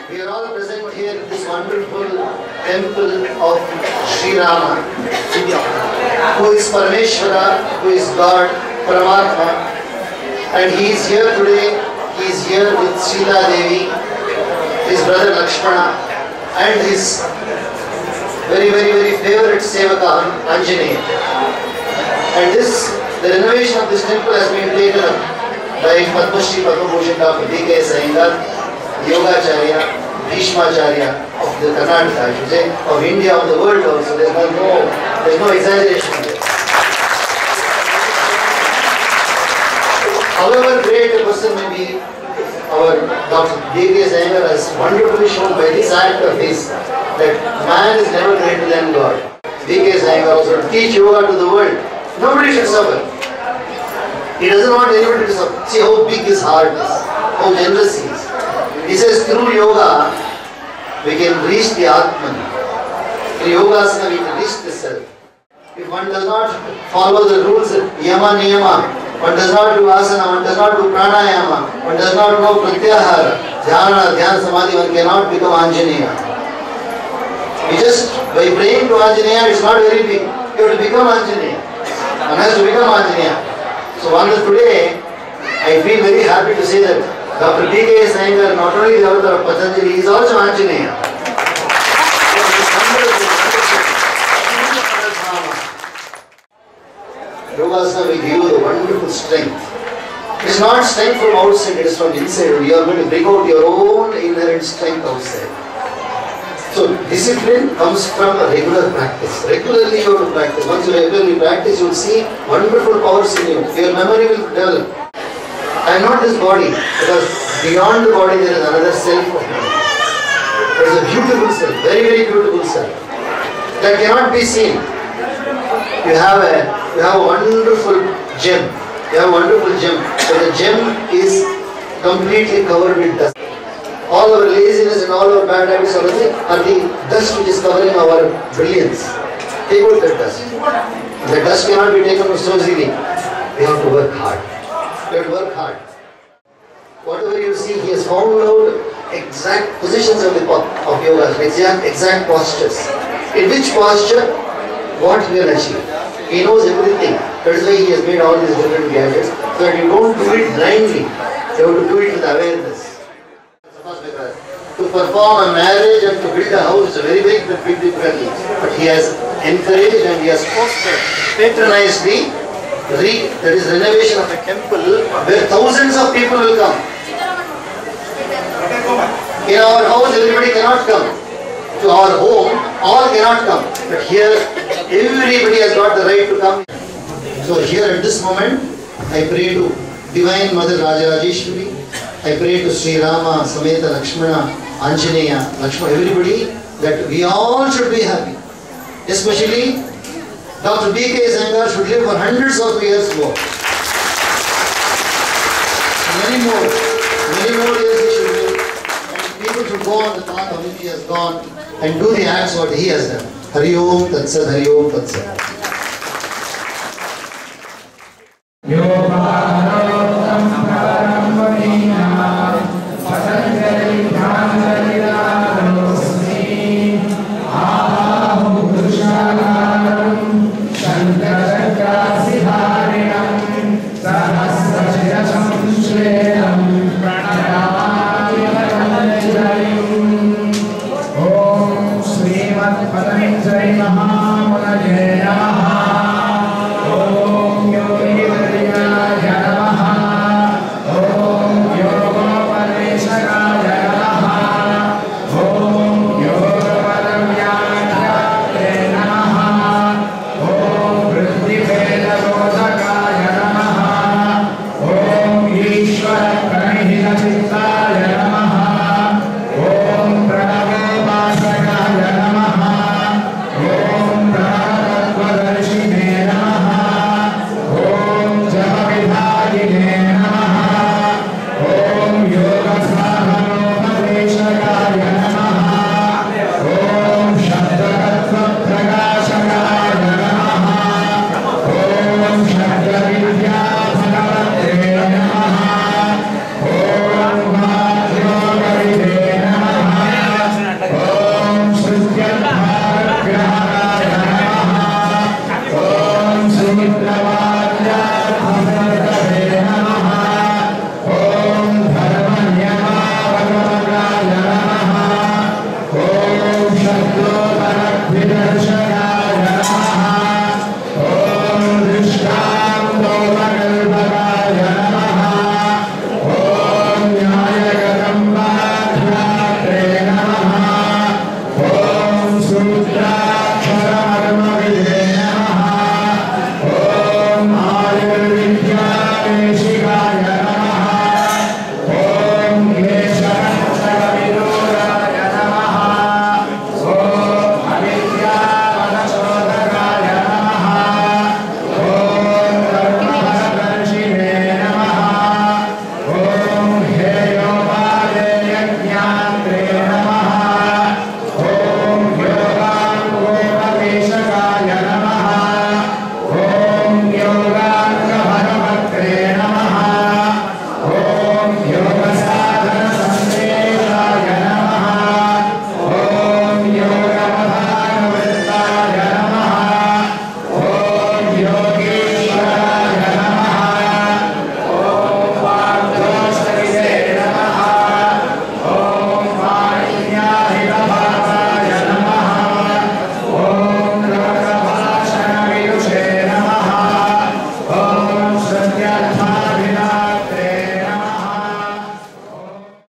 We are all present here in this wonderful temple of Sri Rama, who is Parameshwara, who is God, Paramatma. And he is here today. He is here with Sita Devi, his brother Lakshmana, and his very favorite Sevaka Anjaneya. And the renovation of this temple has been taken up by Padma Shri Padma Bhushan Dr. D.K.S. Iyengar, Yogacharya, Bhishmacharya of the Karnataka, I should say, of India, of the world also. There is no exaggeration there. However great a person may be, our Dr. D.K.S. Iyengar has wonderfully shown by this act of his that man is never greater than God. D.K.S. Iyengar also teach yoga to the world. Nobody should suffer. He doesn't want anybody to suffer. See how big his heart is, how generous he is. He says through yoga we can reach the Atman. Through yogasana we can reach the self. If one does not follow the rules, yama niyama, one does not do asana, one does not do pranayama, one does not know pratyahara, dhyana samadhi, one cannot become Anjaneya. We just, by praying to Anjaneya, it's not very big. You have to become Anjaneya. One has to become Anjaneya. So one is today, I feel very happy to say that Dr. D.K.S. Iyengar, not only the avatar of Patanjali, he is also Anjaneya. Yogasana will give you the wonderful strength. It is not strength from outside, it is from inside. You are going to bring out your own inherent strength outside. So discipline comes from a regular practice. Regularly you have to practice. Once you regularly practice, you will see wonderful powers in you. Your memory will develop. I am not this body, because beyond the body there is another self of me. There is a beautiful self, very beautiful self, that cannot be seen. You have a wonderful gem. You have a wonderful gem, but the gem is completely covered with dust. All our laziness and all our bad habits are the dust which is covering our brilliance. Take out that dust. The dust cannot be taken so easily. We have to work hard. We have to work hard. Whatever you see, he has found out exact positions of yoga, exact postures. In which posture, what we will achieve. He knows everything. That is why he has made all these different gadgets, so that you don't do it blindly. You have to do it with awareness. To perform a marriage and to build a house is a very big difference. But he has encouraged and he has patronized that is renovation of a temple where thousands of people will come. In our house everybody cannot come. To our home all cannot come. But here everybody has got the right to come. So here at this moment I pray to Divine Mother Rajarajeshwari. I pray to Sri Rama, Sameta, Lakshmana, Anjaneya, Lakshmana, everybody, that we all should be happy. Especially Dr. D.K.S. Iyengar should live for hundreds of years more. Many more years he should live. And people should go on the path on which he has gone and do the acts what he has done. Hari Om Tat Sat, Hari Om Tat Sat.